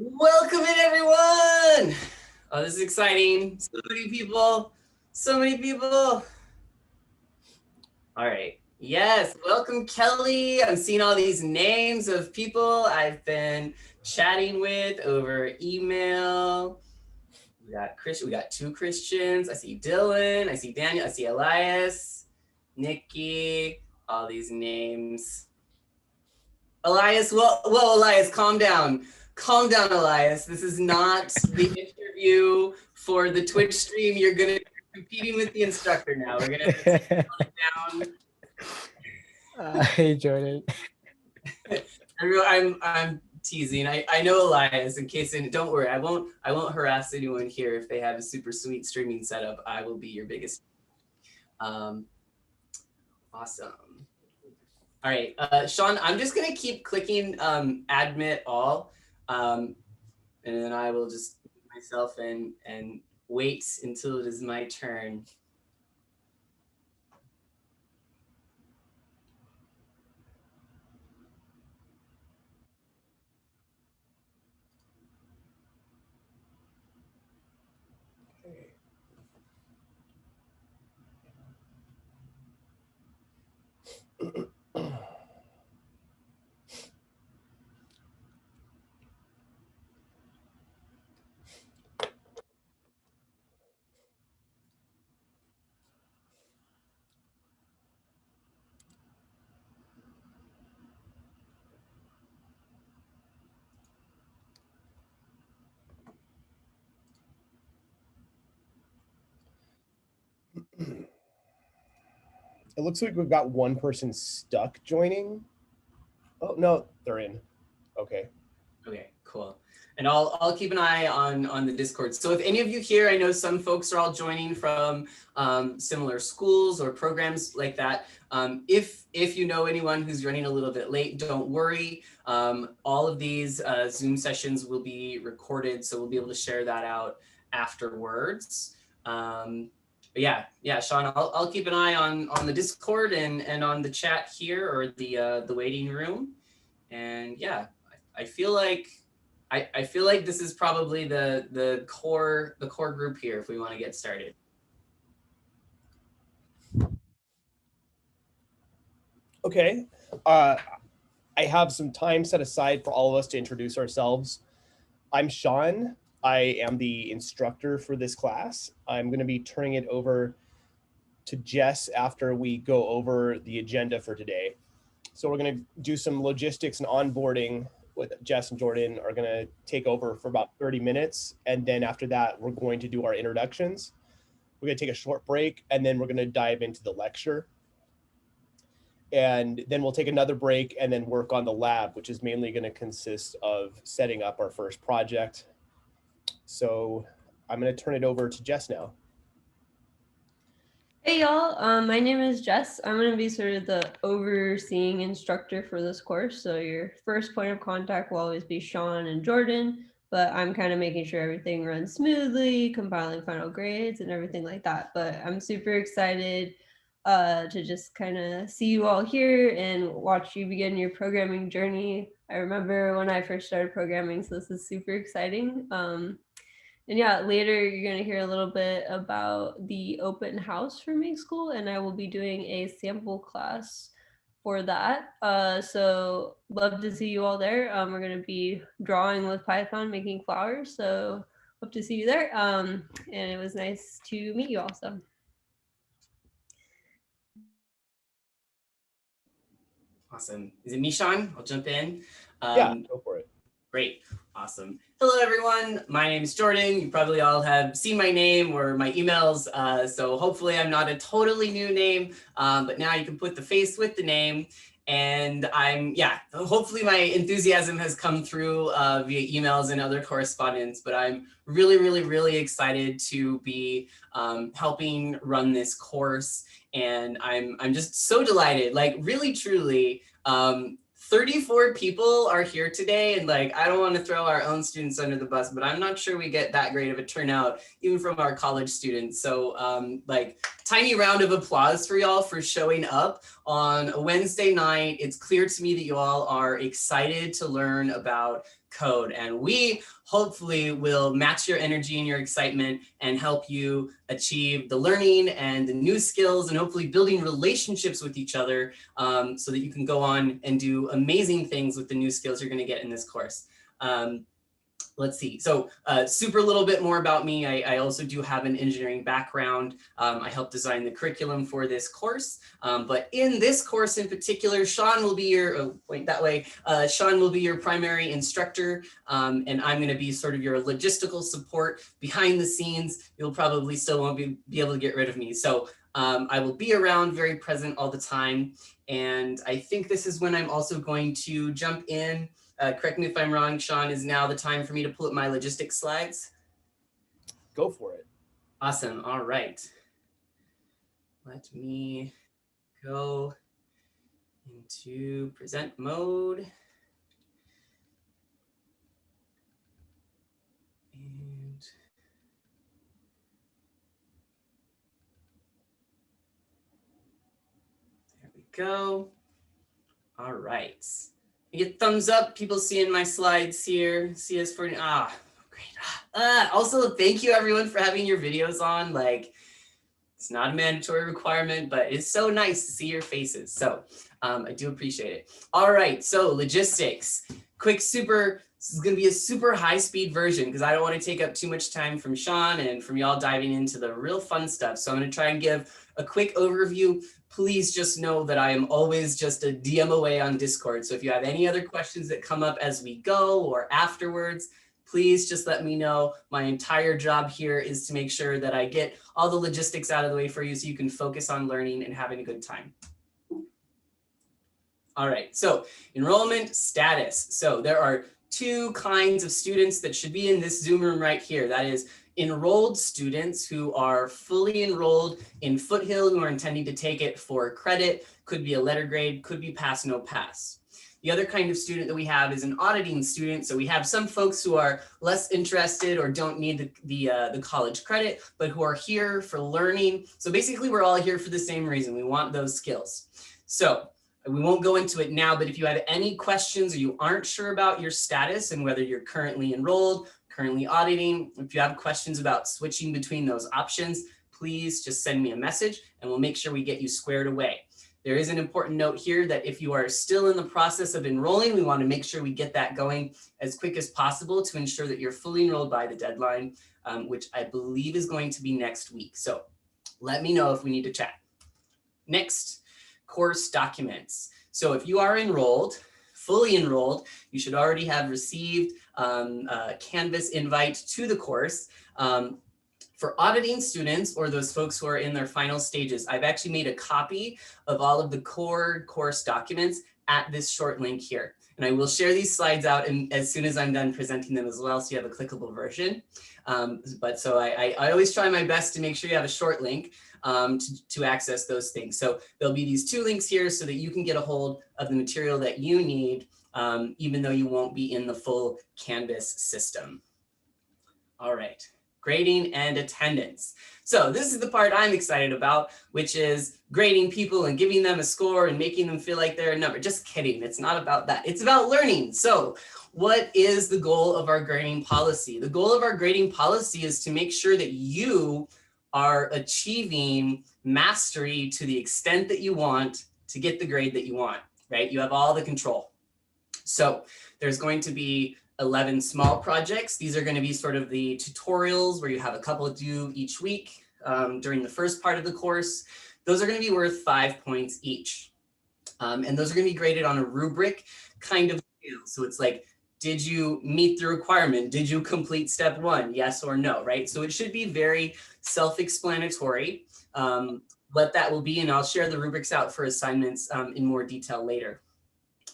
Welcome in, everyone. Oh, this is exciting. So many people. So many people. All right. Yes. Welcome, Kelly. I'm seeing all these names of people I've been chatting with over email. We got Chris. We got two Christians. I see Dylan. I see Daniel. I see Elias, Nikki. All these names. Elias, Elias, calm down. Calm down, Elias. This is not the interview for the Twitch stream. You're going to be competing with the instructor now. We're going to take it down. Hey, Jordan. I'm teasing. I know Elias. In case, don't worry. I won't harass anyone here if they have a super sweet streaming setup. I will be your biggest. Awesome. All right, Sean, I'm just going to keep clicking admit all, and then I will just mute myself and wait until it is my turn. It looks like we've got one person stuck joining. Oh, no, they're in. Okay. Okay, cool. And I'll keep an eye on the Discord. So if any of you here, I know some folks are all joining from similar schools or programs like that. If you know anyone who's running a little bit late, don't worry. All of these Zoom sessions will be recorded, so we'll be able to share that out afterwards. But yeah, Sean, I'll keep an eye on the Discord and on the chat here or the waiting room. And yeah, I feel like this is probably the core group here if we want to get started. Okay. I have some time set aside for all of us to introduce ourselves. I'm Sean. I am the instructor for this class. I'm going to be turning it over to Jess after we go over the agenda for today. So we're going to do some logistics and onboarding with Jess and Jordan are going to take over for about 30 minutes. And then after that, we're going to do our introductions. We're going to take a short break, and then we're going to dive into the lecture. And then we'll take another break and then work on the lab, which is mainly going to consist of setting up our first project. So I'm going to turn it over to Jess now. Hey y'all, my name is Jess. I'm going to be sort of the overseeing instructor for this course. So your first point of contact will always be Sean and Jordan, but I'm kind of making sure everything runs smoothly, compiling final grades and everything like that. But I'm super excited to just kind of see you all here and watch you begin your programming journey. I remember when I first started programming, so this is super exciting. And yeah, later you're going to hear a little bit about the open house for Make School, and I will be doing a sample class for that. So love to see you all there. We're going to be drawing with Python, making flowers. So hope to see you there. And it was nice to meet you also. Awesome. Is it me, Sean? I'll jump in. Yeah, go for it. Great. Awesome. Hello, everyone. My name is Jordan. You probably all have seen my name or my emails. So hopefully I'm not a totally new name, but now you can put the face with the name. And hopefully my enthusiasm has come through via emails and other correspondence, but I'm really, really, really excited to be helping run this course. And I'm just so delighted, like really, truly, 34 people are here today, and like I don't want to throw our own students under the bus, but I'm not sure we get that great of a turnout even from our college students. So like tiny round of applause for y'all for showing up on a Wednesday night. It's clear to me that you all are excited to learn about code. And we hopefully will match your energy and your excitement and help you achieve the learning and the new skills and hopefully building relationships with each other so that you can go on and do amazing things with the new skills you're going to get in this course. Let's see. So super little bit more about me. I also do have an engineering background. I helped design the curriculum for this course. But in this course in particular, Sean will be your, point that way, Sean will be your primary instructor. And I'm going to be sort of your logistical support behind the scenes. You'll probably still won't be able to get rid of me. So I will be around, very present all the time. And I think this is when I'm also going to jump in. Correct me if I'm wrong, Sean, is now the time for me to pull up my logistics slides? Go for it. Awesome. All right. Let me go into present mode. And there we go. All right. You get thumbs up, people seeing my slides here. CS49, great. Also, thank you everyone for having your videos on. Like, it's not a mandatory requirement, but it's so nice to see your faces. So I do appreciate it. All right, so logistics. This is gonna be a super high speed version because I don't want to take up too much time from Sean and from y'all diving into the real fun stuff. So I'm gonna try and give a quick overview. Please just know that I am always just a DM away on Discord. So if you have any other questions that come up as we go or afterwards, please just let me know. My entire job here is to make sure that I get all the logistics out of the way for you so you can focus on learning and having a good time. All right, so enrollment status. So there are two kinds of students that should be in this Zoom room right here. That is enrolled students who are fully enrolled in Foothill, who are intending to take it for credit, could be a letter grade, could be pass, no pass. The other kind of student that we have is an auditing student. So we have some folks who are less interested or don't need the college credit, but who are here for learning. So basically we're all here for the same reason. We want those skills. So we won't go into it now, but if you have any questions or you aren't sure about your status and whether you're currently enrolled, currently auditing, if you have questions about switching between those options, please just send me a message and we'll make sure we get you squared away. There is an important note here that if you are still in the process of enrolling, we want to make sure we get that going as quick as possible to ensure that you're fully enrolled by the deadline, which I believe is going to be next week. So let me know if we need to chat. Next, course documents. So if you are enrolled, fully enrolled, you should already have received a Canvas invite to the course. For auditing students or those folks who are in their final stages, I've actually made a copy of all of the core course documents at this short link here. And I will share these slides out as soon as I'm done presenting them as well, so you have a clickable version. But so I always try my best to make sure you have a short link to access those things. So there'll be these two links here so that you can get a hold of the material that you need, even though you won't be in the full Canvas system. All right. Grading and attendance. So this is the part I'm excited about, which is grading people and giving them a score and making them feel like they're a number. Just kidding. It's not about that. It's about learning. So what is the goal of our grading policy? The goal of our grading policy is to make sure that you are achieving mastery to the extent that you want to get the grade that you want, right? You have all the control. So there's going to be 11 small projects. These are going to be sort of the tutorials where you have a couple due each week during the first part of the course. Those are going to be worth 5 points each. And those are going to be graded on a rubric kind of scale. So it's like, did you meet the requirement? Did you complete step 1? Yes or no, right? So it should be very self-explanatory what that will be. And I'll share the rubrics out for assignments in more detail later.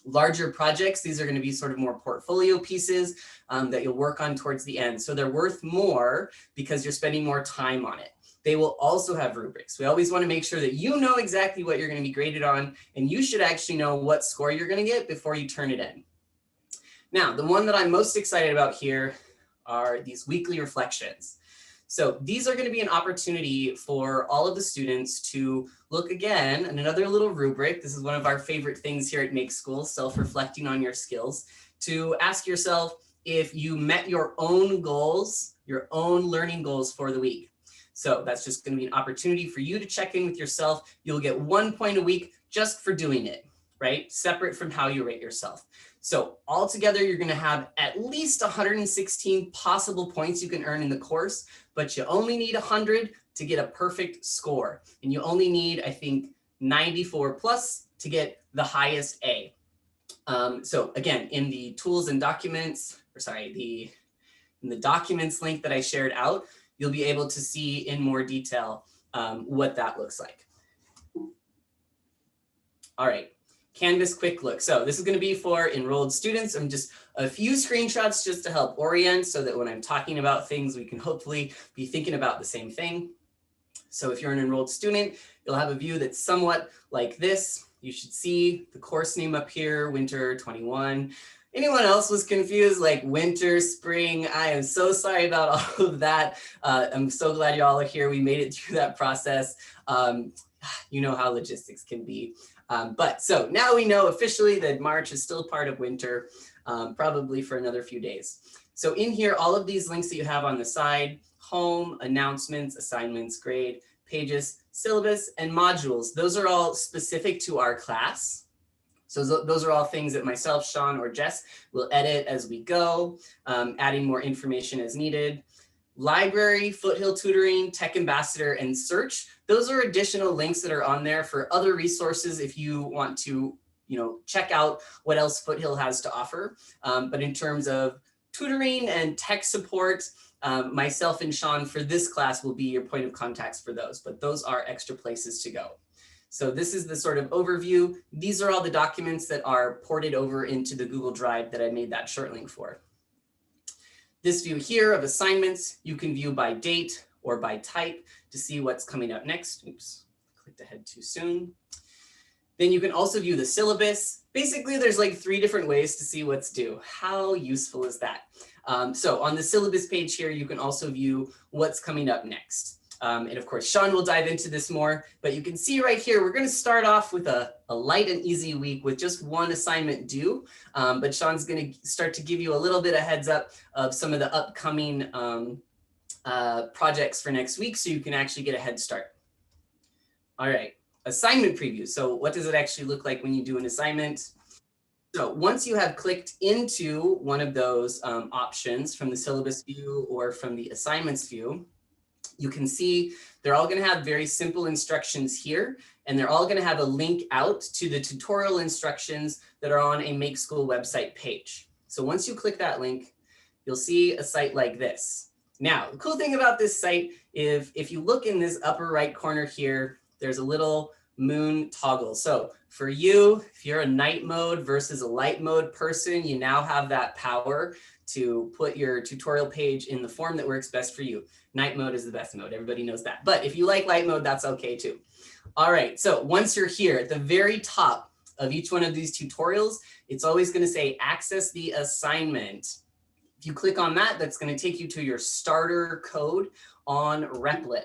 Larger projects, these are going to be sort of more portfolio pieces that you'll work on towards the end. So they're worth more because you're spending more time on it. They will also have rubrics. We always want to make sure that you know exactly what you're going to be graded on, and you should actually know what score you're going to get before you turn it in. Now, the one that I'm most excited about here are these weekly reflections. So these are going to be an opportunity for all of the students to look again at another little rubric. This is one of our favorite things here at Make School, self-reflecting on your skills, to ask yourself, if you met your own goals, your own learning goals for the week. So that's just going to be an opportunity for you to check in with yourself. You'll get 1 point a week just for doing it, right? Separate from how you rate yourself. So altogether, you're going to have at least 116 possible points you can earn in the course, but you only need 100 to get a perfect score. And you only need, I think, 94 plus to get the highest A. So again, in the tools and documents, or sorry, in the documents link that I shared out, you'll be able to see in more detail what that looks like. All right, Canvas quick look. So this is going to be for enrolled students. I'm just a few screenshots just to help orient so that when I'm talking about things, we can hopefully be thinking about the same thing. So if you're an enrolled student, you'll have a view that's somewhat like this. You should see the course name up here, Winter 21. Anyone else was confused, like winter, spring? I am so sorry about all of that. I'm so glad y'all are here. We made it through that process. You know how logistics can be. But so now we know officially that March is still part of winter, probably for another few days. So in here, all of these links that you have on the side, home, announcements, assignments, grade, pages, syllabus, and modules, those are all specific to our class. So those are all things that myself, Sean, or Jess will edit as we go, adding more information as needed. Library, Foothill Tutoring, Tech Ambassador, and Search. Those are additional links that are on there for other resources if you want to, check out what else Foothill has to offer. But in terms of tutoring and tech support, myself and Sean for this class will be your point of contacts for those, but those are extra places to go. So this is the sort of overview. These are all the documents that are ported over into the Google Drive that I made that short link for. This view here of assignments, you can view by date or by type to see what's coming up next. Oops, clicked ahead too soon. Then you can also view the syllabus. Basically, there's like 3 different ways to see what's due. How useful is that? So on the syllabus page here, you can also view what's coming up next. And of course, Sean will dive into this more, but you can see right here, we're going to start off with a light and easy week with just 1 assignment due. But Sean's going to start to give you a little bit of heads up of some of the upcoming projects for next week, so you can actually get a head start. All right, assignment preview. So what does it actually look like when you do an assignment? So once you have clicked into one of those options from the syllabus view or from the assignments view, you can see they're all going to have very simple instructions here, and they're all going to have a link out to the tutorial instructions that are on a Make School website page. So once you click that link, you'll see a site like this. Now, the cool thing about this site is if you look in this upper right corner here, there's a little moon toggle. So for you, if you're a night mode versus a light mode person, you now have that power to put your tutorial page in the form that works best for you. Night mode is the best mode. Everybody knows that. But if you like light mode, that's okay too. All right. So once you're here at the very top of each one of these tutorials, it's always going to say access the assignment. If you click on that, that's going to take you to your starter code on Replit.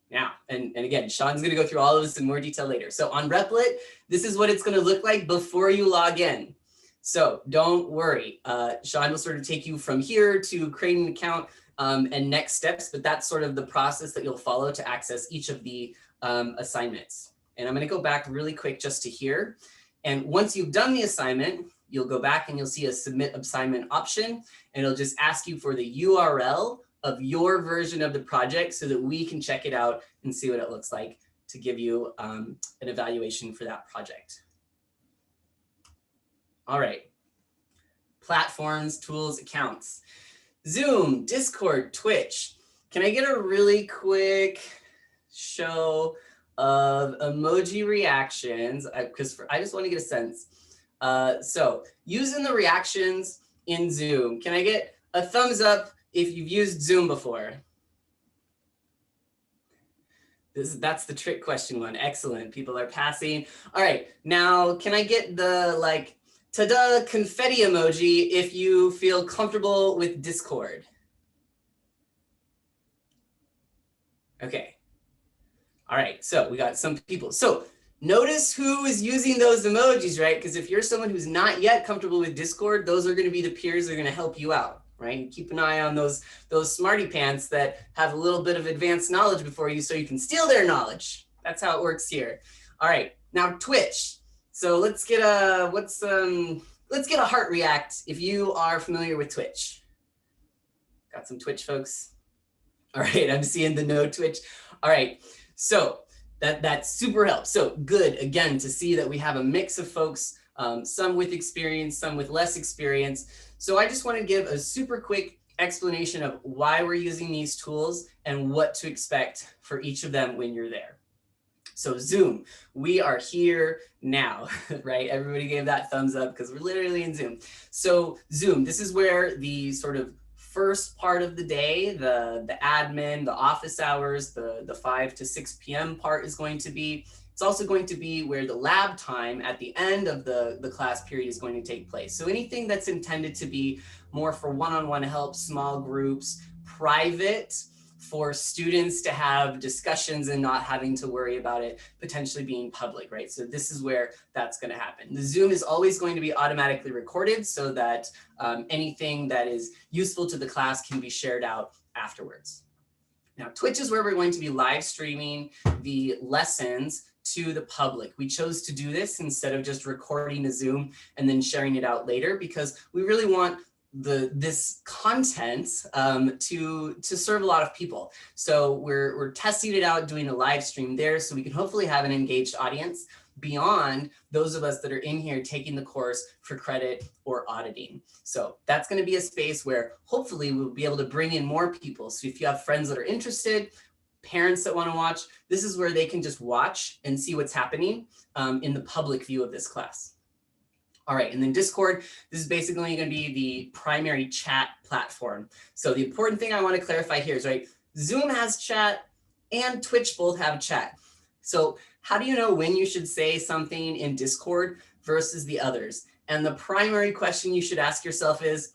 Now, and again, Sean's going to go through all of this in more detail later. So on Replit, this is what it's going to look like before you log in. So don't worry. Sean will sort of take you from here to creating an account and next steps, but that's sort of the process that you'll follow to access each of the assignments. And I'm going to go back really quick just to here. And once you've done the assignment, you'll go back and you'll see a submit assignment option, and it'll just ask you for the URL of your version of the project so that we can check it out and see what it looks like to give you an evaluation for that project. All right, platforms, tools, accounts. Zoom, Discord, Twitch. Can I get a really quick show of emoji reactions? Because I just want to get a sense. So using the reactions in Zoom, can I get a thumbs up if you've used Zoom before? That's the trick question one. Excellent. People are passing. All right. Now, can I get the ta-da confetti emoji if you feel comfortable with Discord? Okay. All right. So we got some people. So Notice who is using those emojis, right? Because if you're someone who's not yet comfortable with Discord, those are going to be the peers that are going to help you out, right? Keep an eye on those smarty pants that have a little bit of advanced knowledge before you so you can steal their knowledge. That's how it works here. All right, now Twitch. So let's get a heart react if you are familiar with Twitch. Got some Twitch folks. All right, I'm seeing the no Twitch. All right, so that super helps. So good, again, to see that we have a mix of folks, some with experience, some with less experience. So I just want to give a super quick explanation of why we're using these tools and what to expect for each of them when you're there. So Zoom, we are here now, right? Everybody gave that thumbs up because we're literally in Zoom. So Zoom, this is where the sort of first part of the day, the admin, the office hours, the 5 to 6 p.m. part is going to be. It's also going to be where the lab time at the end of the class period is going to take place. So anything that's intended to be more for one-on-one help, small groups, private, for students to have discussions and not having to worry about it potentially being public, right? So this is where that's going to happen. The Zoom is always going to be automatically recorded so that anything that is useful to the class can be shared out afterwards. Now, Twitch is where we're going to be live streaming the lessons to the public. We chose to do this instead of just recording a Zoom and then sharing it out later because we really want this content to serve a lot of people. So we're testing it out, doing a live stream there so we can hopefully have an engaged audience beyond those of us that are in here taking the course for credit or auditing. So that's going to be a space where hopefully we'll be able to bring in more people. So if you have friends that are interested, parents that want to watch, this is where they can just watch and see what's happening in the public view of this class. All right, and then Discord, this is basically going to be the primary chat platform. So the important thing I want to clarify here is, right, Zoom has chat and Twitch both have chat. So how do you know when you should say something in Discord versus the others? And the primary question you should ask yourself is,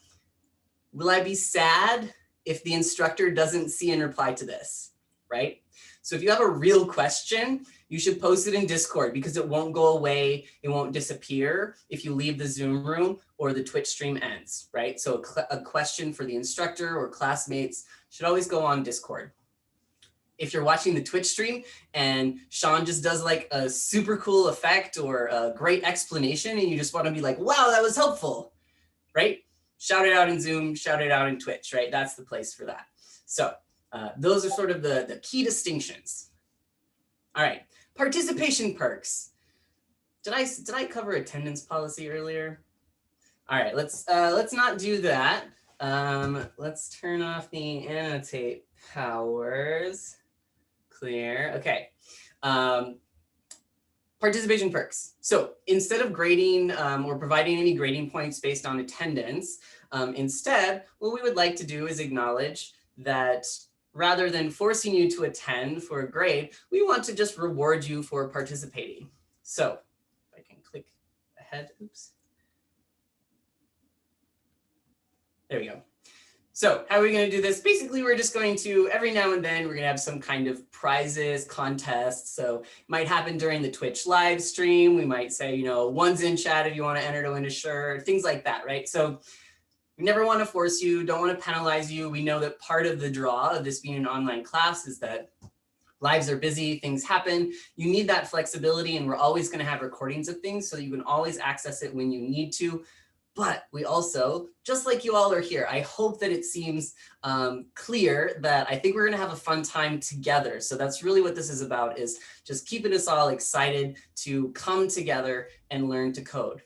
will I be sad if the instructor doesn't see and reply to this, right? So if you have a real question, you should post it in Discord because it won't go away, it won't disappear if you leave the Zoom room or the Twitch stream ends, right? So a question for the instructor or classmates should always go on Discord. If you're watching the Twitch stream and Sean just does like a super cool effect or a great explanation and you just want to be like, wow, that was helpful, right? Shout it out in Zoom, shout it out in Twitch, right? That's the place for that. So those are sort of the key distinctions. All right, participation perks. Did I cover attendance policy earlier? All right, let's not do that. Let's turn off the annotate powers. Clear. Okay. Participation perks. So instead of grading or providing any grading points based on attendance, instead, what we would like to do is acknowledge that rather than forcing you to attend for a grade, we want to just reward you for participating. So if I can click ahead, oops. There we go. So how are we going to do this? Basically, we're just going to, every now and then, we're going to have some kind of prizes, contests. So it might happen during the Twitch live stream. We might say, you know, one's in chat if you want to enter to win a shirt, things like that, right? So we never want to force you, don't want to penalize you. We know that part of the draw of this being an online class is that lives are busy, things happen. You need that flexibility, and we're always going to have recordings of things so that you can always access it when you need to. But we also, just like you all are here, I hope that it seems clear that I think we're going to have a fun time together. So that's really what this is about, is just keeping us all excited to come together and learn to code.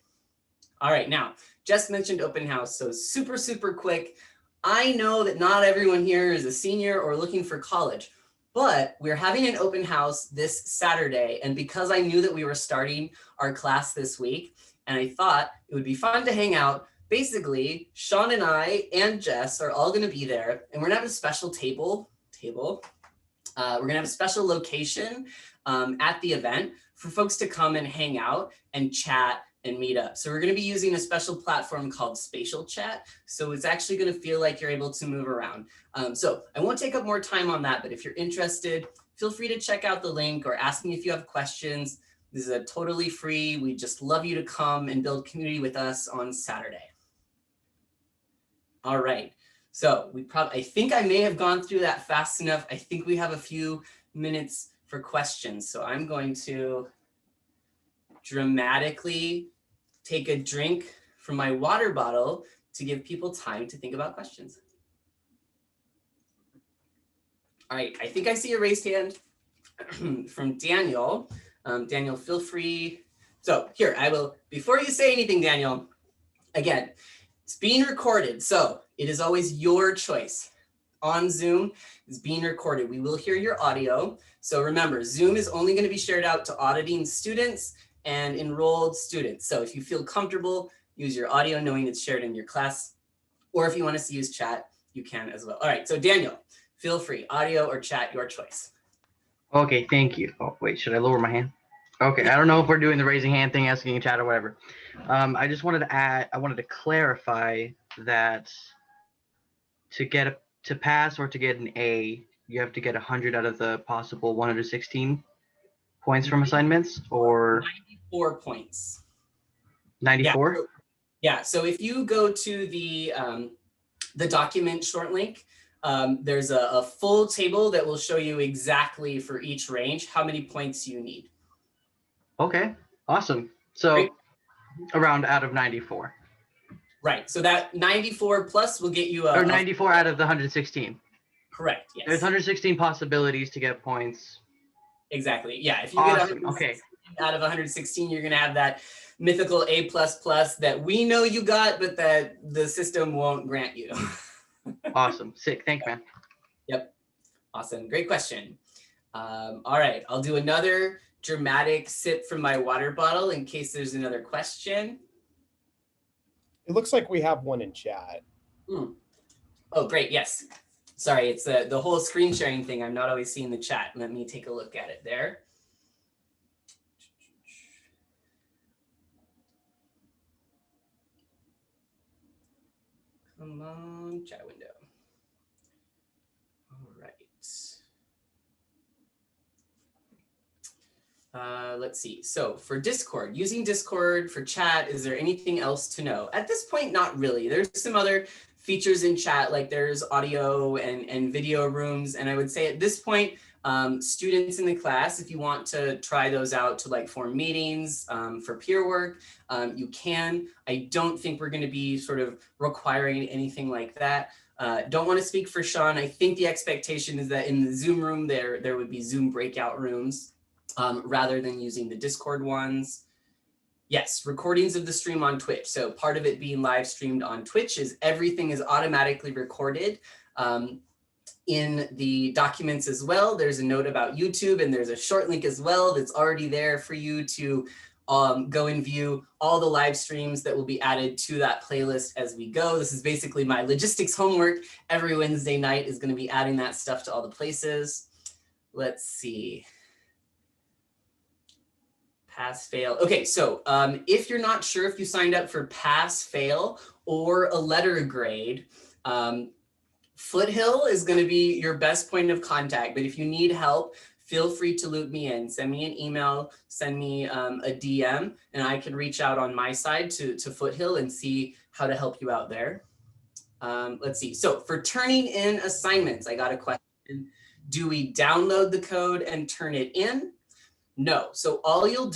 All right, now, Jess mentioned open house, so super, super quick. I know that not everyone here is a senior or looking for college, but we're having an open house this Saturday. And because I knew that we were starting our class this week, and I thought it would be fun to hang out, basically, Sean and I and Jess are all gonna be there, and we're gonna have a special table. We're gonna have a special location at the event for folks to come and hang out and chat and meet up. So we're going to be using a special platform called Spatial Chat. So it's actually going to feel like you're able to move around. So I won't take up more time on that, but if you're interested, feel free to check out the link or ask me if you have questions. This is totally free. We just love you to come and build community with us on Saturday. All right. So I think I may have gone through that fast enough. I think we have a few minutes for questions. So I'm going to dramatically take a drink from my water bottle to give people time to think about questions. All right, I think I see a raised hand from Daniel. Daniel, feel free. So here, I will, before you say anything, Daniel, again, it's being recorded. So it is always your choice. On Zoom, it's being recorded. We will hear your audio. So remember, Zoom is only going to be shared out to auditing students and enrolled students. So if you feel comfortable, use your audio knowing it's shared in your class. Or if you want to use chat, you can as well. All right, so Daniel, feel free, audio or chat, your choice. Okay, thank you. Oh, wait, should I lower my hand? Okay, I don't know if we're doing the raising hand thing, asking in chat or whatever. I just wanted to add, I wanted to clarify that to pass or to get an A, you have to get 100 out of the possible 116 points from assignments, or 94 points. 94? Yeah, so if you go to the document short link, there's a full table that will show you exactly for each range how many points you need. Okay, awesome. So Great. around out of 94. Right, so that 94 plus will get you or 94 out of the 116. Correct, yes. There's 116 possibilities to get points. Exactly, yeah. If you Awesome. get Okay. out of 116, you're gonna have that mythical A++ that we know you got, but that the system won't grant you. Awesome, sick, thanks, man. Yep, awesome, great question. All right, I'll do another dramatic sip from my water bottle in case there's another question. It looks like we have one in chat. Oh, great, yes. Sorry, it's the whole screen sharing thing. I'm not always seeing the chat. Let me take a look at it there. Come on, chat window. All right. Let's see. So for Discord, using Discord for chat, is there anything else to know? At this point, not really. There's some other features in chat, like there's audio and video rooms. And I would say at this point, students in the class, if you want to try those out to like form meetings for peer work, you can. I don't think we're going to be sort of requiring anything like that. Don't want to speak for Sean. I think the expectation is that in the Zoom room, there would be Zoom breakout rooms. Rather than using the Discord ones. Yes, recordings of the stream on Twitch. So part of it being live streamed on Twitch is everything is automatically recorded in the documents as well. There's a note about YouTube and there's a short link as well that's already there for you to go and view all the live streams that will be added to that playlist as we go. This is basically my logistics homework. Every Wednesday night is going to be adding that stuff to all the places. Let's see. Pass, fail. Okay, so if you're not sure if you signed up for pass, fail, or a letter grade, Foothill is going to be your best point of contact. But if you need help, feel free to loop me in. Send me an email, send me a DM, and I can reach out on my side to Foothill and see how to help you out there. Let's see. So for turning in assignments, I got a question. Do we download the code and turn it in? No. So all you'll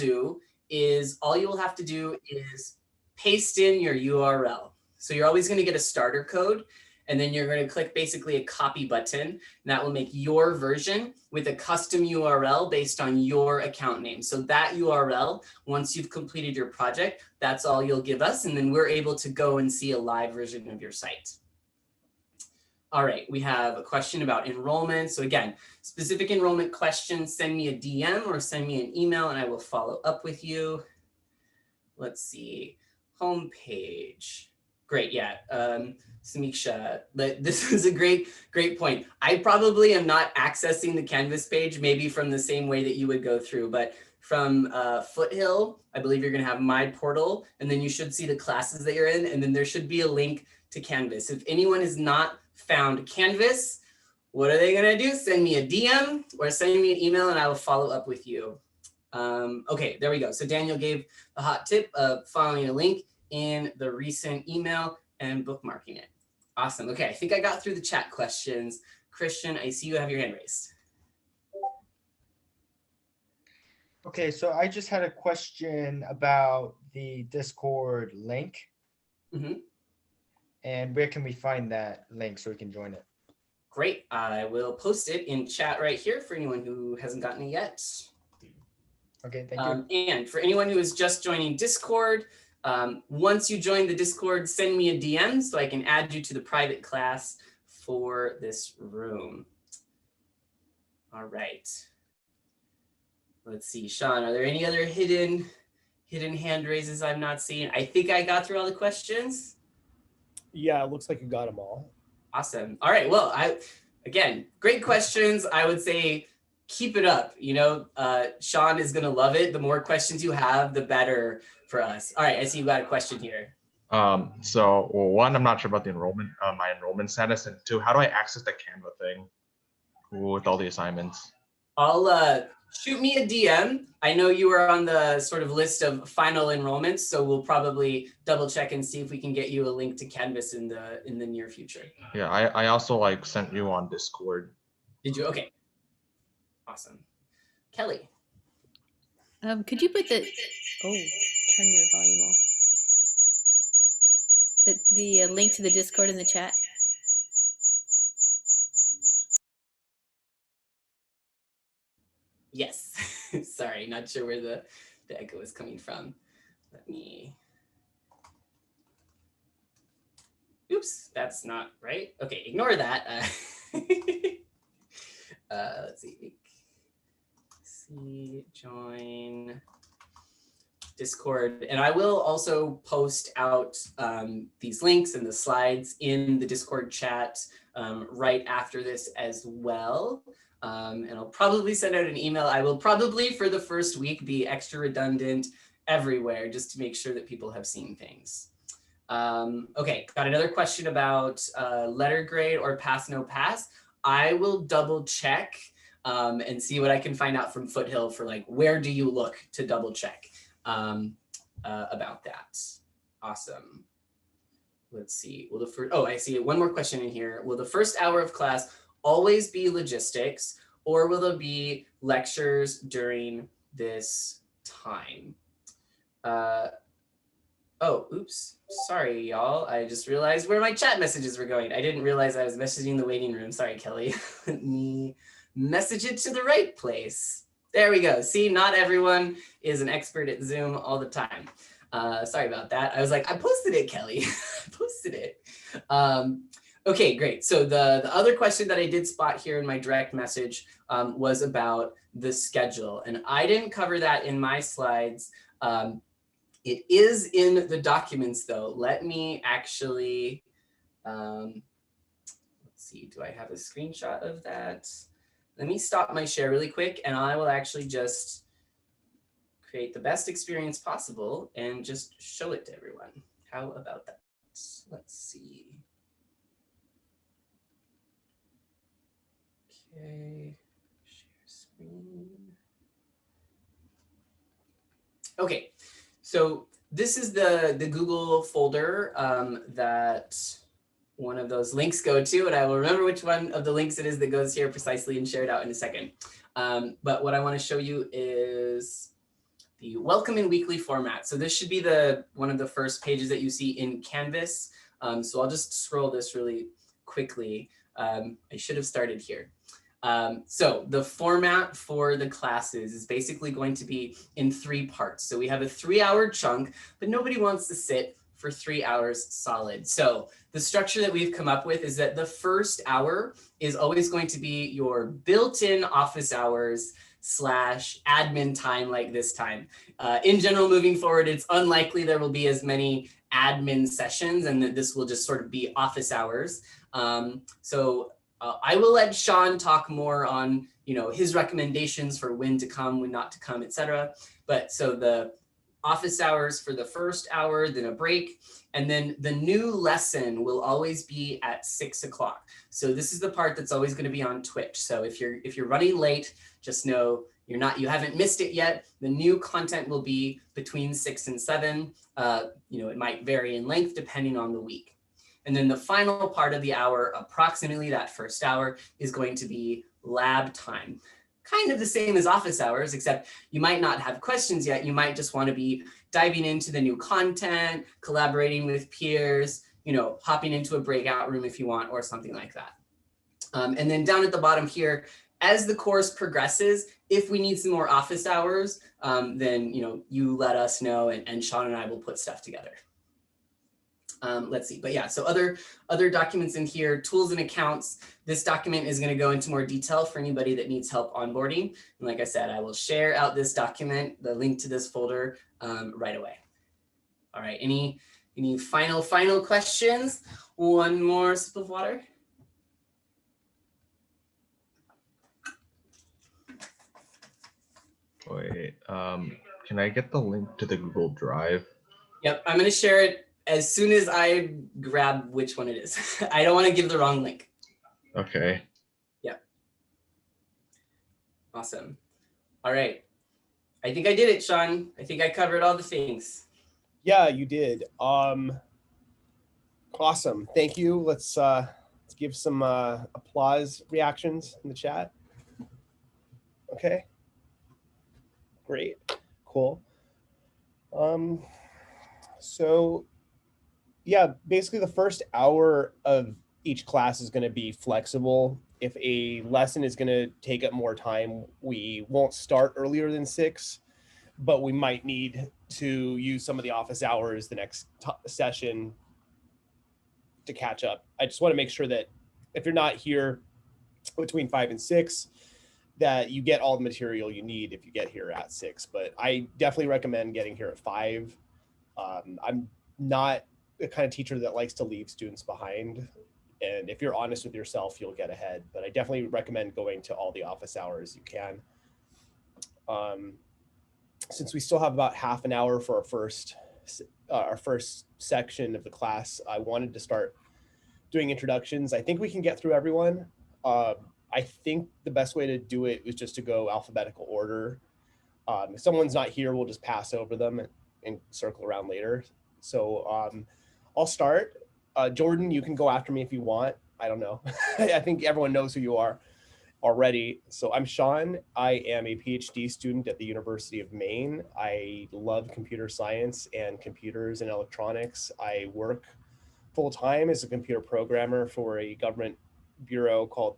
have to do is paste in your URL. So you're always going to get a starter code, and then you're going to click basically a copy button, and that will make your version with a custom URL based on your account name. So that URL, once you've completed your project, that's all you'll give us, and then we're able to go and see a live version of your site. All right, we have a question about enrollment. So again, specific enrollment questions, send me a DM or send me an email and I will follow up with you. Let's see, homepage. Great, yeah, Samiksha, but this is a great point. I probably am not accessing the Canvas page, maybe from the same way that you would go through, but from Foothill, I believe you're gonna have My Portal, and then you should see the classes that you're in, and then there should be a link to Canvas. If anyone has not found Canvas, what are they gonna do? Send me a DM or send me an email and I will follow up with you. Okay, there we go. So Daniel gave a hot tip of following a link in the recent email and bookmarking it. Awesome. Okay, I think I got through the chat questions. Christian, I see you have your hand raised. Okay, so I just had a question about the Discord link. And where can we find that link so we can join it? Great. I will post it in chat right here for anyone who hasn't gotten it yet. Okay, thank you. And for anyone who is just joining Discord, once you join the Discord, send me a DM so I can add you to the private class for this room. All right. Let's see, Sean, are there any other hidden hand raises I'm not seeing? I think I got through all the questions. Yeah, it looks like you got them all. Awesome. All right. Well, again, great questions. I would say keep it up. You know, Sean is going to love it. The more questions you have, the better for us. All right. I see you got a question here. So one, I'm not sure about the enrollment, my enrollment status, and two, how do I access the Canva thing with all the assignments? I'll shoot me a DM. I know you are on the sort of list of final enrollments, so we'll probably double check and see if we can get you a link to Canvas in the near future. Yeah, I also like sent you on Discord. Did you? Okay. Awesome. Kelly. Could you put the turn your volume off. The link to the Discord in the chat? Yes. Sorry, not sure where the echo is coming from. Let me. Oops, that's not right. Okay, ignore that. Let's see. Join Discord. And I will also post out these links and the slides in the Discord chat right after this as well. And I'll probably send out an email. I will probably, for the first week, be extra redundant everywhere just to make sure that people have seen things. Okay, got another question about letter grade or pass, no pass. I will double check and see what I can find out from Foothill for like, where do you look to double check about that. Awesome. Let's see. Will the first, I see one more question in here. Will the first hour of class always be logistics, or will there be lectures during this time? Oops. Sorry, y'all. I just realized where my chat messages were going. I didn't realize I was messaging the waiting room. Sorry, Kelly. Let me message it to the right place. There we go. See, not everyone is an expert at Zoom all the time. Sorry about that. I was like, I posted it, Kelly. I posted it. Okay, great. So the other question that I did spot here in my direct message was about the schedule. And I didn't cover that in my slides. It is in the documents though. Let me actually, let's see, do I have a screenshot of that? Let me stop my share really quick and I will actually just create the best experience possible and just show it to everyone. How about that? Let's see. Okay, share screen. Okay, so this is the Google folder that one of those links go to, and I will remember which one of the links it is that goes here precisely and share it out in a second. But what I want to show you is the welcome and weekly format. So this should be one of the first pages that you see in Canvas. So I'll just scroll this really quickly. I should have started here. So the format for the classes is basically going to be in 3 parts. So we have a 3-hour chunk, but nobody wants to sit for 3 hours solid. So the structure that we've come up with is that the first hour is always going to be your built-in office hours / admin time like this time. In general, moving forward, it's unlikely there will be as many admin sessions and that this will just sort of be office hours. I will let Sean talk more on, his recommendations for when to come, when not to come, etc. But so the office hours for the first hour, then a break, and then the new lesson will always be at 6 o'clock. So this is the part that's always going to be on Twitch. So if you're running late, just know, you haven't missed it yet. The new content will be between 6 and 7. It might vary in length depending on the week. And then the final part of the hour, approximately that first hour, is going to be lab time. Kind of the same as office hours, except you might not have questions yet. You might just want to be diving into the new content, collaborating with peers, hopping into a breakout room if you want, or something like that. And then down at the bottom here, as the course progresses, if we need some more office hours, then you let us know, and Sean and I will put stuff together. Let's see, but yeah, so other documents in here, tools and accounts. This document is going to go into more detail for anybody that needs help onboarding. And like I said, I will share out this document, the link to this folder, right away. All right, any final questions? One more sip of water. Wait, can I get the link to the Google Drive? Yep, I'm going to share it as soon as I grab which one it is. I don't want to give the wrong link. Okay. Yep. Awesome. All right. I think I did it, Sean. I think I covered all the things. Yeah, you did. Awesome. Thank you. Let's give some applause reactions in the chat. Okay. Great. Cool. So yeah, basically the first hour of each class is going to be flexible. If a lesson is going to take up more time, we won't start earlier than 6, but we might need to use some of the office hours the next session to catch up. I just want to make sure that if you're not here between 5 and 6, that you get all the material you need if you get here at 6. But I definitely recommend getting here at 5. I'm not the kind of teacher that likes to leave students behind. And if you're honest with yourself, you'll get ahead. But I definitely recommend going to all the office hours you can. Since we still have about half an hour for our first section of the class, I wanted to start doing introductions. I think we can get through everyone. I think the best way to do it was just to go alphabetical order. If someone's not here, we'll just pass over them and circle around later. So I'll start. Jordan, you can go after me if you want. I don't know. I think everyone knows who you are already. So I'm Sean. I am a PhD student at the University of Maine. I love computer science and computers and electronics. I work full-time as a computer programmer for a government bureau called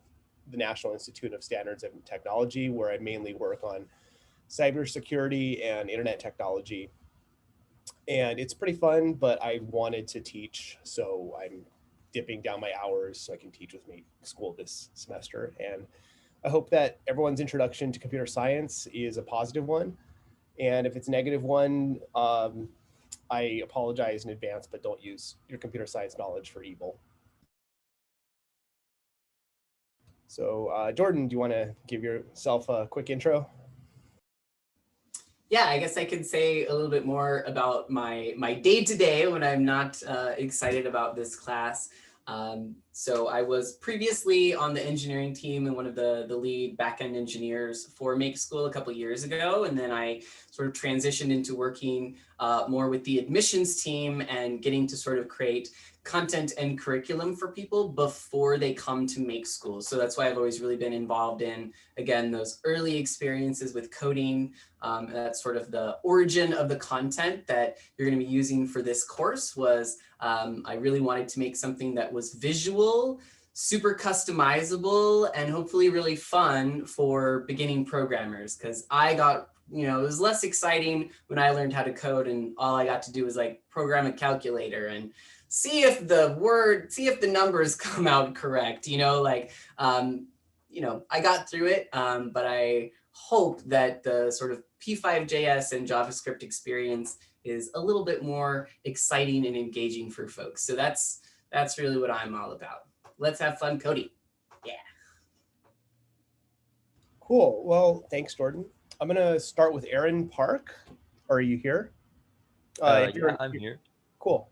the National Institute of Standards and Technology, where I mainly work on cybersecurity and internet technology. And it's pretty fun, but I wanted to teach, so I'm dipping down my hours so I can teach with me school this semester. And I hope that everyone's introduction to computer science is a positive one. And if it's a negative one, I apologize in advance, but don't use your computer science knowledge for evil. So Jordan, do you want to give yourself a quick intro? Yeah, I guess I could say a little bit more about my day-to-day when I'm not excited about this class. So I was previously on the engineering team and one of the lead backend engineers for Make School a couple years ago. And then I sort of transitioned into working more with the admissions team and getting to sort of create content and curriculum for people before they come to Make School. So that's why I've always really been involved in, again, those early experiences with coding. That's sort of the origin of the content that you're going to be using for this course was I really wanted to make something that was visual, super customizable, and hopefully really fun for beginning programmers, because I got, it was less exciting when I learned how to code and all I got to do was like program a calculator and see if the numbers come out correct, I got through it, but I hope that the sort of P5.js and JavaScript experience is a little bit more exciting and engaging for folks. So that's really what I'm all about. Let's have fun coding. Yeah. Cool. Well, thanks, Jordan. I'm going to start with Aaron Park. Are you here? Yeah, I'm here. Cool.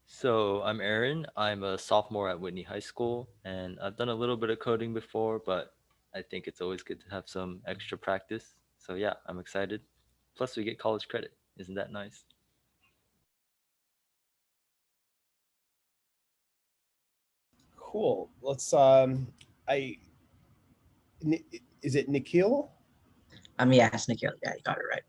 So I'm Aaron. I'm a sophomore at Whitney High School, and I've done a little bit of coding before, but I think it's always good to have some extra practice. So yeah, I'm excited. Plus, we get college credit. Isn't that nice? Cool. Let's is it Nikhil? Yeah, it's Nikhil. Yeah, you got it right.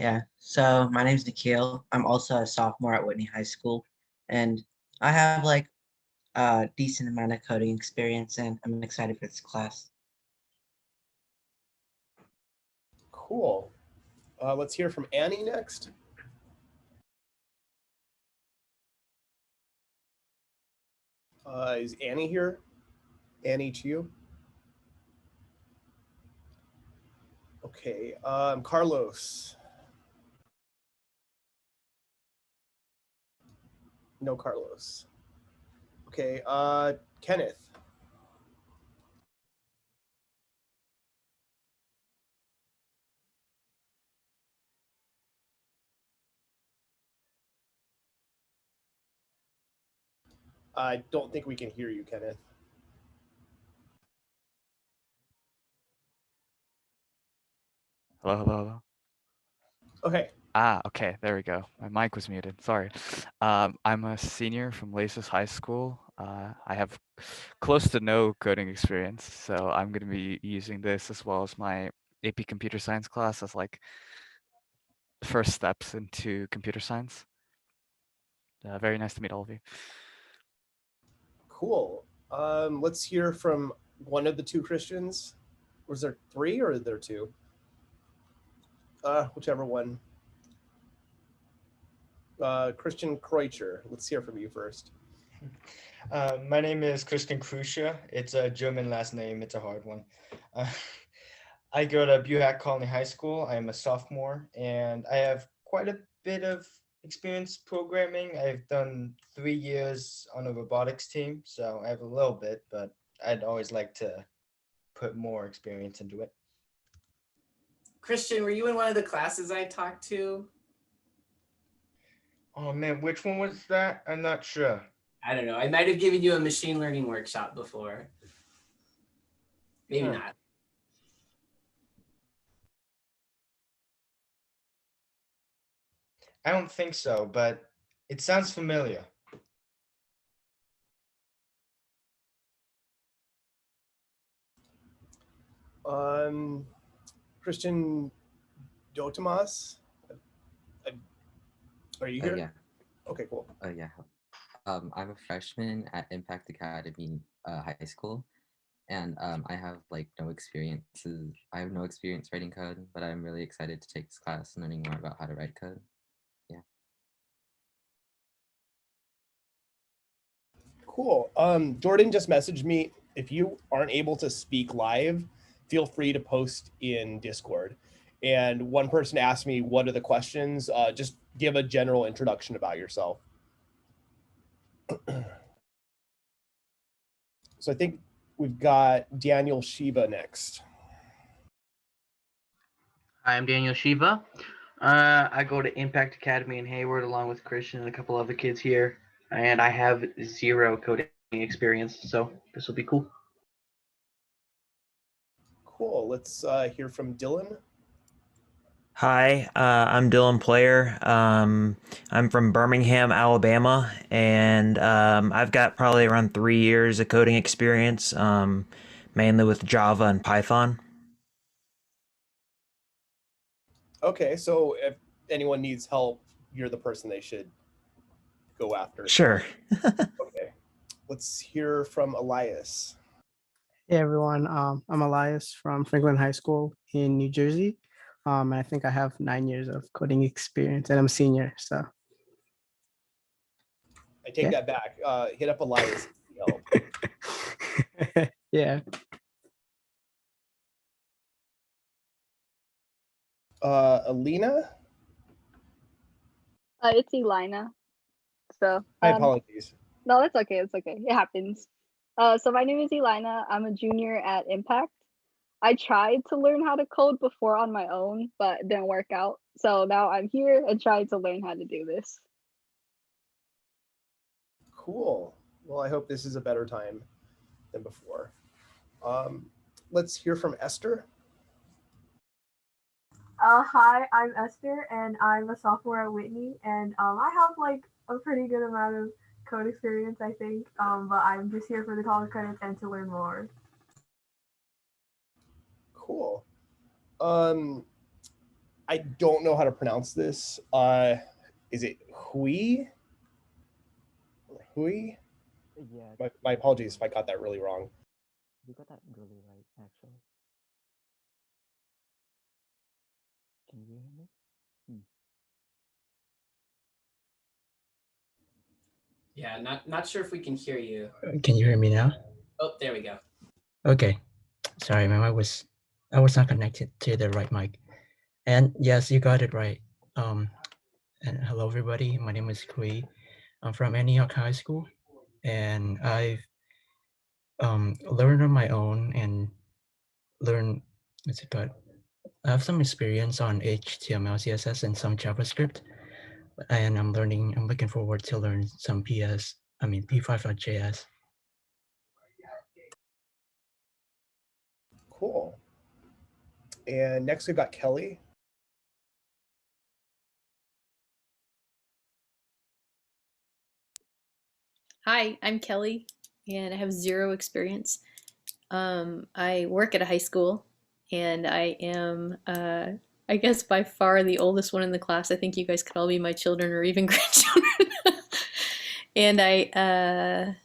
Yeah. So my name's Nikhil. I'm also a sophomore at Whitney High School, and I have like a decent amount of coding experience, and I'm excited for this class. Cool. Let's hear from Annie next. Is Annie here? Annie Chiu? Okay. Carlos. No Carlos. Okay. Kenneth. I don't think we can hear you, Kenneth. Hello, hello, hello. Okay. Okay, there we go. My mic was muted. Sorry. I'm a senior from Laces High School. I have close to no coding experience, so I'm going to be using this as well as my AP Computer Science class as like first steps into computer science. Very nice to meet all of you. Cool. Let's hear from one of the two Christians. Was there three or are there two? Whichever one. Christian Kreutzer. Let's hear from you first. My name is Christian Krusche. It's a German last name. It's a hard one. I go to Buhack Colony High School. I am a sophomore, and I have quite a bit of experience programming. I've done 3 years on a robotics team, so I have a little bit, but I'd always like to put more experience into it. Christian, were you in one of the classes I talked to? Oh man, which one was that? I'm not sure. I don't know. I might have given you a machine learning workshop before. Maybe Huh. not. I don't think so, but it sounds familiar. Christian Dotamas. Are you here? Yeah. Okay, cool. Yeah. I'm a freshman at Impact Academy High School, and I have like no experiences. I have no experience writing code, but I'm really excited to take this class and learning more about how to write code. Yeah. Cool. Jordan just messaged me. If you aren't able to speak live, feel free to post in Discord. And one person asked me, what are the questions? Just give a general introduction about yourself. So I think we've got Daniel Shiva next. Hi, I'm Daniel Shiva. I go to Impact Academy in Hayward along with Christian and a couple other kids here, and I have 0 coding experience, so this will be cool. Cool. Let's hear from Dylan. Hi, I'm Dylan Player. I'm from Birmingham, Alabama, and I've got probably around 3 years of coding experience, mainly with Java and Python. Okay, so if anyone needs help, you're the person they should go after. Sure. Okay, let's hear from Elias. Hey everyone, I'm Elias from Franklin High School in New Jersey. And I think I have 9 years of coding experience and I'm a senior, so. I take that back. Hit up Elias. Yeah. Alina? It's Elina. So My apologies. No, that's okay. It's okay. It happens. So my name is Elina. I'm a junior at Impact. I tried to learn how to code before on my own, but it didn't work out. So now I'm here and trying to learn how to do this. Cool. Well, I hope this is a better time than before. let's hear from Esther. Hi, I'm Esther, and I'm a sophomore at Whitney, and I have like a pretty good amount of code experience, I think, but I'm just here for the college credits and to learn more. Cool. I don't know how to pronounce this. Is it Hui? Hui? Yeah. My apologies if I got that really wrong. You got that really right, actually. Can you hear me? Yeah, not sure if we can hear you. Can you hear me now? Oh, there we go. Okay. Sorry, I was not connected to the right mic. And yes, you got it right. And hello everybody. My name is Kui. I'm from Antioch High School, and I've learned on my own and learned what's it called? I have some experience on HTML, CSS, and some JavaScript, and I'm looking forward to learn some P5.js. Cool. And next we've got Kelly. Hi, I'm Kelly, and I have 0 experience. I work at a high school, and I am, I guess, by far the oldest one in the class. I think you guys could all be my children or even grandchildren. And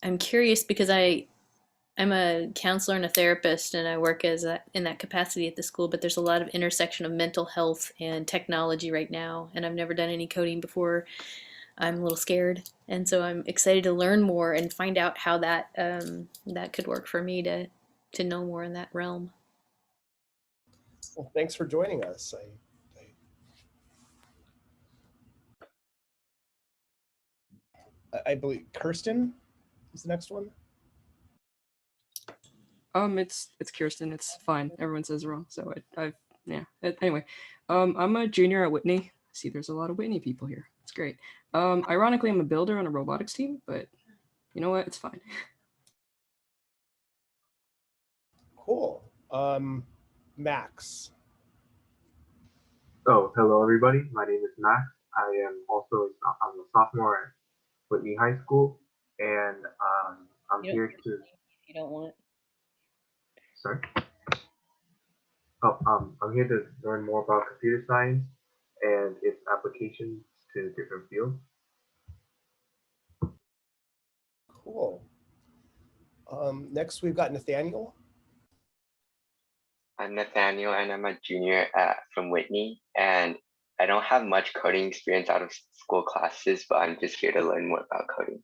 I'm curious because I'm a counselor and a therapist, and I work in that capacity at the school, but there's a lot of intersection of mental health and technology right now, and I've never done any coding before. I'm a little scared, and so I'm excited to learn more and find out how that that could work for me to know more in that realm. Well, thanks for joining us. I believe Kirsten is the next one. It's Kirsten. It's fine. Everyone says it wrong, so yeah. Anyway, I'm a junior at Whitney. See, there's a lot of Whitney people here. It's great. Ironically, I'm a builder on a robotics team, but you know what? It's fine. Cool. Max. Oh, hello everybody. My name is Max. I'm a sophomore at Whitney High School, and I'm here to. You don't want. Sorry. Oh, I'm here to learn more about computer science and its applications to different fields. Cool. Next we've got Nathaniel. I'm Nathaniel, and I'm a junior from Whitney, and I don't have much coding experience out of school classes, but I'm just here to learn more about coding.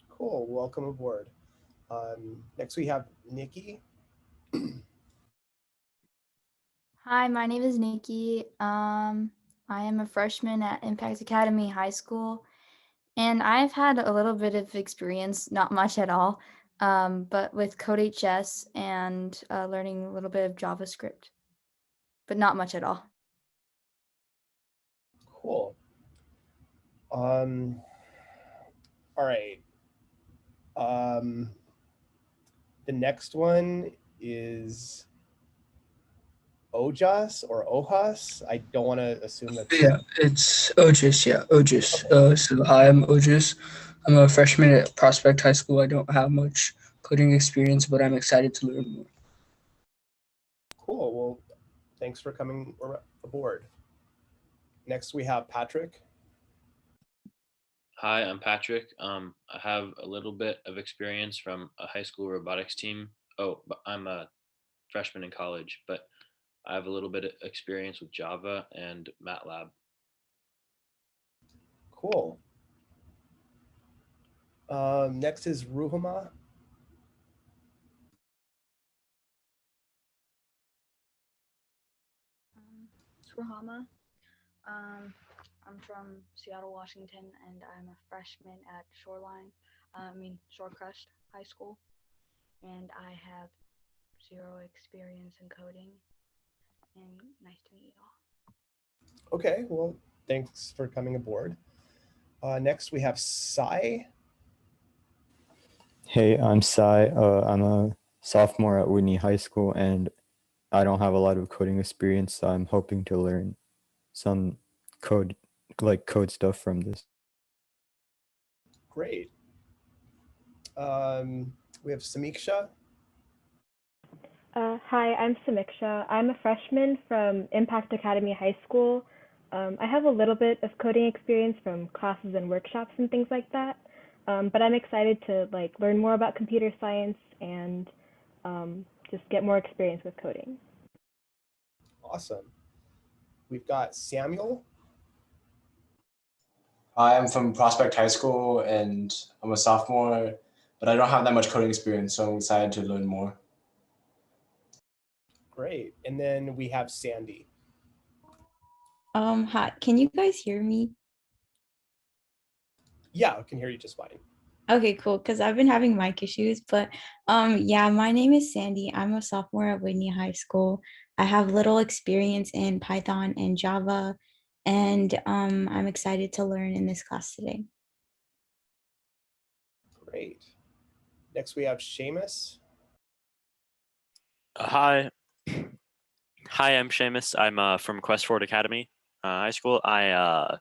Cool. Welcome aboard. Next we have Nikki. Hi, my name is Nikki. I am a freshman at Impact Academy High School, and I've had a little bit of experience, not much at all, but with CodeHS and learning a little bit of JavaScript, but not much at all. Cool. All right. The next one is Ojas or Ojas. I don't want to assume that. Yeah, it's Ojas. Yeah, Ojas. So hi, I'm Ojas. I'm a freshman at Prospect High School. I don't have much coding experience, but I'm excited to learn more. Cool. Well, thanks for coming aboard. Next, we have Patrick. Hi, I'm Patrick. I have a little bit of experience from a high school robotics team. Oh, but I'm a freshman in college, but I have a little bit of experience with Java and MATLAB. Cool. Next is Ruhama. It's Rahama. I'm from Seattle, Washington, and I'm a freshman at Shorecrest High School, and I have 0 experience in coding, and nice to meet you all. Okay, well, thanks for coming aboard. Next, we have Sai. Hey, I'm Sai. I'm a sophomore at Whitney High School, and I don't have a lot of coding experience, so I'm hoping to learn some code, like code stuff from this. Great. We have Samiksha. Hi, I'm Samiksha. I'm a freshman from Impact Academy High School. I have a little bit of coding experience from classes and workshops and things like that, but I'm excited to like learn more about computer science and just get more experience with coding. Awesome. We've got Samuel. Hi, I'm from Prospect High School and I'm a sophomore, but I don't have that much coding experience, so I'm excited to learn more. Great. And then we have Sandy. Hi, can you guys hear me? Yeah, I can hear you just fine. Okay, cool, because I've been having mic issues, but yeah, my name is Sandy. I'm a sophomore at Whitney High School. I have little experience in Python and Java, and I'm excited to learn in this class today. Great. Next we have Seamus. Hi. Hi, I'm Seamus. I'm from Quest Forward Academy High School. I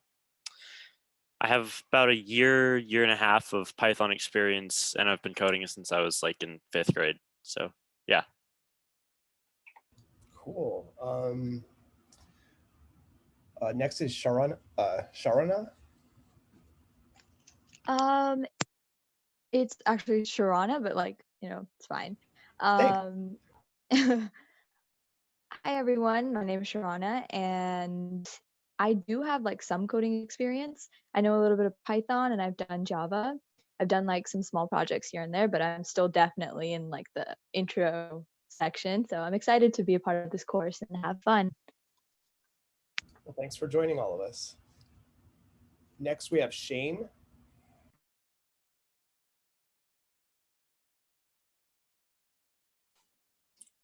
have about a year and a half of Python experience, and I've been coding since I was like in 5th grade. So yeah. Cool. Next is Sharana. It's actually Sharana, but like, it's fine. Hi everyone, my name is Sharana and I do have like some coding experience. I know a little bit of Python and I've done Java. I've done like some small projects here and there, but I'm still definitely in like the intro section. So I'm excited to be a part of this course and have fun. Well, thanks for joining all of us. Next we have Shane.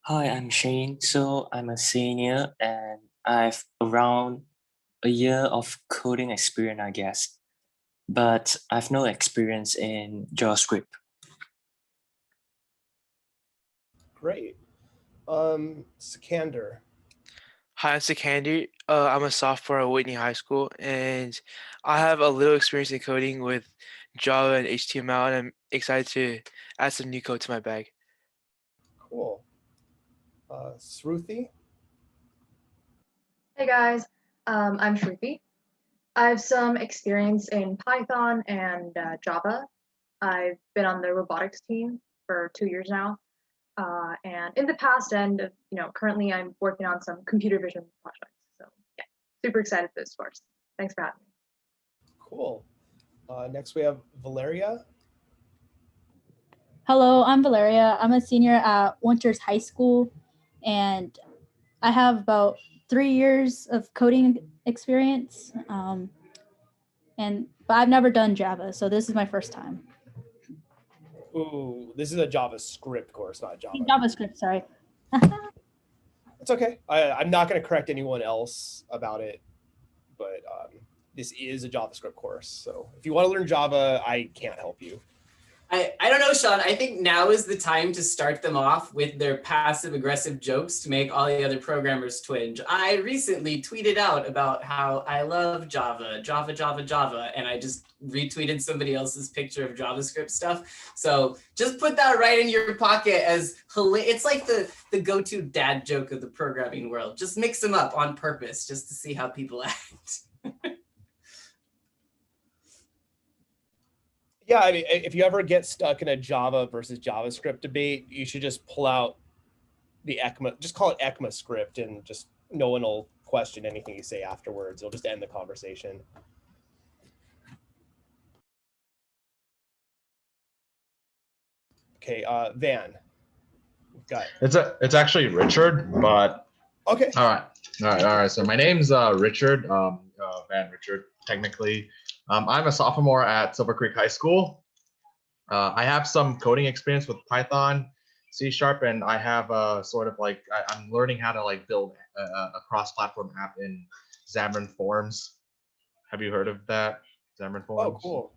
Hi, I'm Shane. So I'm a senior and I've around a year of coding experience, I guess, but I've no experience in JavaScript. Great. Sikander. Hi, I'm Sikander. I'm a sophomore at Whitney High School, and I have a little experience in coding with Java and HTML, and I'm excited to add some new code to my bag. Cool. Shruti. Hey guys, I'm Shruti. I have some experience in Python and Java. I've been on the robotics team for 2 years now. And in the past and currently I'm working on some computer vision projects. So yeah, super excited for this course. Thanks for having me. Cool. Next we have Valeria. Hello, I'm Valeria. I'm a senior at Winters High School, and I have about 3 years of coding experience. But I've never done Java, so this is my first time. Ooh, this is a JavaScript course, not Java. JavaScript, sorry. It's okay. I'm not going to correct anyone else about it, but this is a JavaScript course. So if you want to learn Java, I can't help you. I don't know, Sean. I think now is the time to start them off with their passive aggressive jokes to make all the other programmers twinge. I recently tweeted out about how I love Java, and I just retweeted somebody else's picture of JavaScript stuff. So just put that right in your pocket as it's like the go-to dad joke of the programming world. Just mix them up on purpose just to see how people act. Yeah, I mean, if you ever get stuck in a Java versus JavaScript debate, you should just pull out the ECMA, just call it ECMAScript, and just no one will question anything you say afterwards. It'll just end the conversation. Okay, Van. Got it. It's actually Richard, but okay. All right. So my name's Richard, Van Richard, technically. I'm a sophomore at Silver Creek High School. I have some coding experience with Python, C#, and I have sort of like I'm learning how to like build a cross-platform app in Xamarin Forms. Have you heard of that? Xamarin Forms. Oh, cool.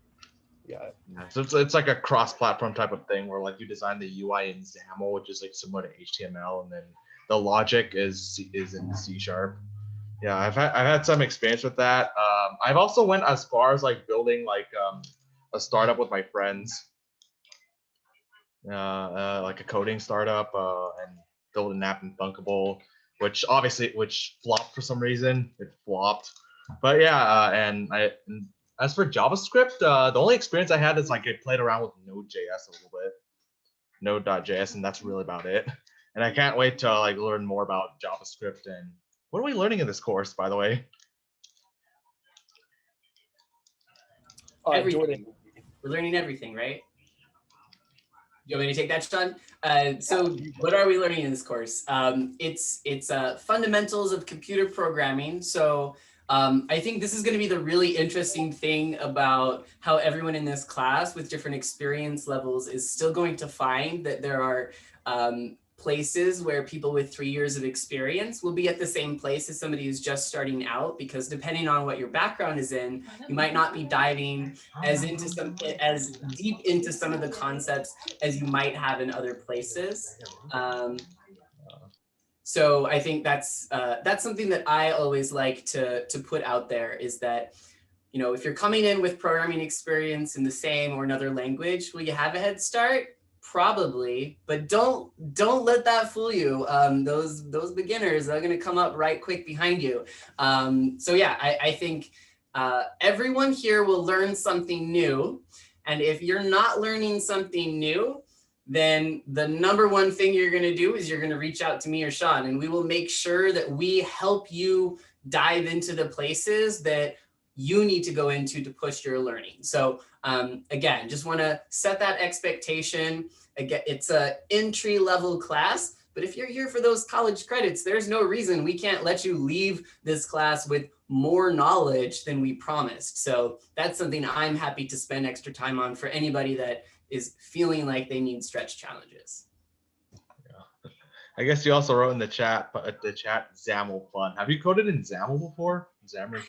Yeah. So it's like a cross-platform type of thing where like you design the UI in XAML, which is like similar to HTML, and then the logic is in C#. Yeah, I've had some experience with that. I've also went as far as like building like a startup with my friends, like a coding startup, and build an app in Thunkable, which flopped for some reason. It flopped, but yeah, and as for JavaScript, the only experience I had is like I played around with Node.js a little bit, Node.js, and that's really about it. And I can't wait to like learn more about JavaScript. And what are we learning in this course, by the way? Everything. Jordan. We're learning everything, right? You want me to take that, Sean? So what are we learning in this course? It's fundamentals of computer programming. So I think this is going to be the really interesting thing about how everyone in this class with different experience levels is still going to find that there are places where people with 3 years of experience will be at the same place as somebody who's just starting out, because depending on what your background is in, you might not be diving as deep into some of the concepts as you might have in other places. So I think that's something that I always like to put out there, is that, you know, if you're coming in with programming experience in the same or another language, will you have a head start? Probably, but don't let that fool you. Those beginners are going to come up right quick behind you. So yeah, I think everyone here will learn something new, and if you're not learning something new, then the number one thing you're going to do is you're going to reach out to me or Sean, and we will make sure that we help you dive into the places that you need to go into to push your learning. So again, just want to set that expectation. Again, it's a entry level class, but if you're here for those college credits, there's no reason we can't let you leave this class with more knowledge than we promised. So that's something I'm happy to spend extra time on for anybody that is feeling like they need stretch challenges. I guess you also wrote in the chat, XAML fun. Have you coded in XAML before? XAML?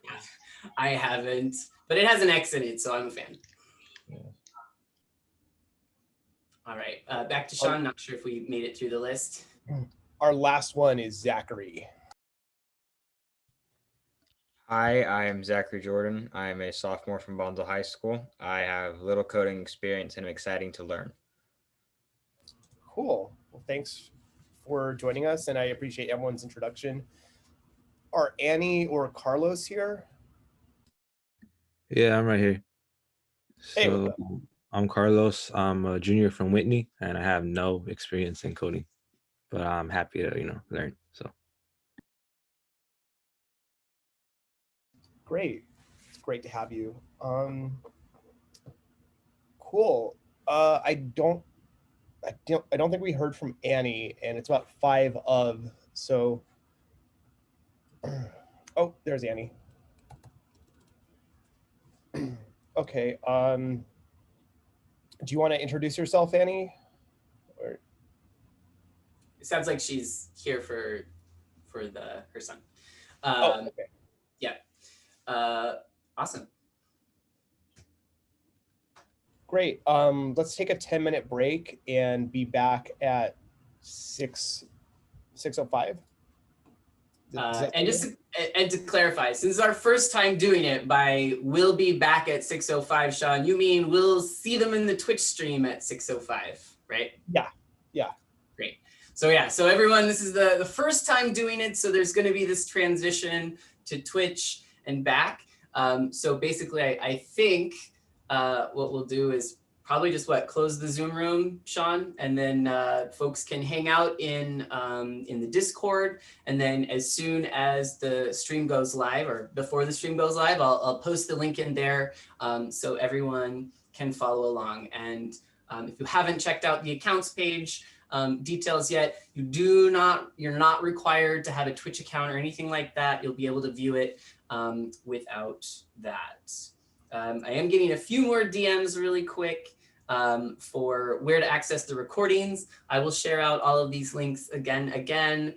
I haven't, but it has an X in it, so I'm a fan. Yeah. All right, back to Sean. Not sure if we made it through the list. Our last one is Zachary. Hi, I am Zachary Jordan. I am a sophomore from Bonza High School. I have little coding experience and I'm excited to learn. Cool. Well, thanks for joining us, and I appreciate everyone's introduction. Are Annie or Carlos here? Yeah, I'm right here. Hey, So I'm Carlos. I'm a junior from Whitney, and I have no experience in coding, but I'm happy to, learn. So great. It's great to have you. Cool. I don't think we heard from Annie, and it's about 5 of, so. Oh, there's Annie. Okay. Do you want to introduce yourself, Annie? Or... It sounds like she's here for her son. Okay. Yeah. Awesome. Great. Let's take a 10-minute break and be back at 6:05. And to clarify, since it's our first time doing it by we'll be back at 6:05, Sean, you mean we'll see them in the Twitch stream at 6:05, right? Yeah. Great. So yeah, so everyone, this is the first time doing it, so there's going to be this transition to Twitch and back. So basically, I think what we'll do is probably just close the Zoom room, Sean, and then folks can hang out in the Discord. And then as soon as the stream goes live, or before the stream goes live, I'll post the link in there so everyone can follow along. And if you haven't checked out the accounts page details yet, you're not required to have a Twitch account or anything like that. You'll be able to view it without that. I am getting a few more DMs really quick for where to access the recordings. I will share out all of these links again.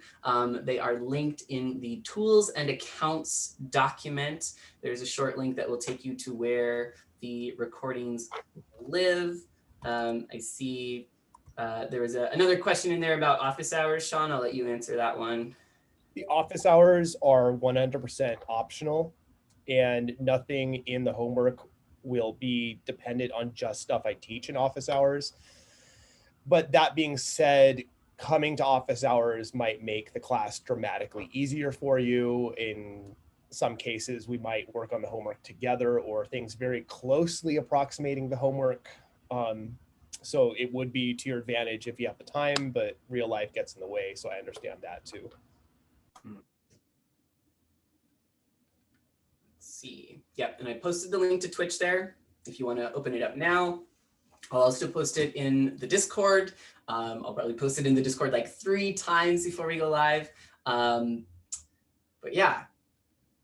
They are linked in the tools and accounts document. There's a short link that will take you to where the recordings live. I see there was another question in there about office hours. Sean, I'll let you answer that one. The office hours are 100% optional, and nothing in the homework will be dependent on just stuff I teach in office hours. But that being said, coming to office hours might make the class dramatically easier for you. In some cases, we might work on the homework together or things very closely approximating the homework. So it would be to your advantage if you have the time, but real life gets in the way. So I understand that too. See. Yep, and I posted the link to Twitch there if you want to open it up now. I'll also post it in the Discord. I'll probably post it in the Discord like 3 times before we go live. But yeah,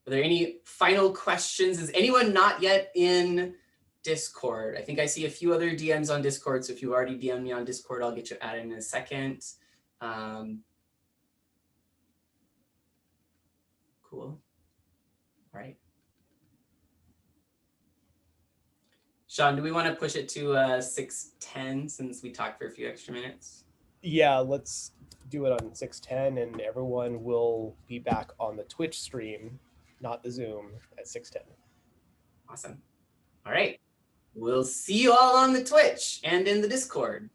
are there any final questions? Is anyone not yet in Discord? I think I see a few other DMs on Discord. So if you've already DM'd me on Discord, I'll get you added in a second. Cool. All right. Sean, do we want to push it to 6:10 since we talked for a few extra minutes? Yeah, let's do it on 6:10, and everyone will be back on the Twitch stream, not the Zoom, at 6:10. Awesome. All right. We'll see you all on the Twitch and in the Discord.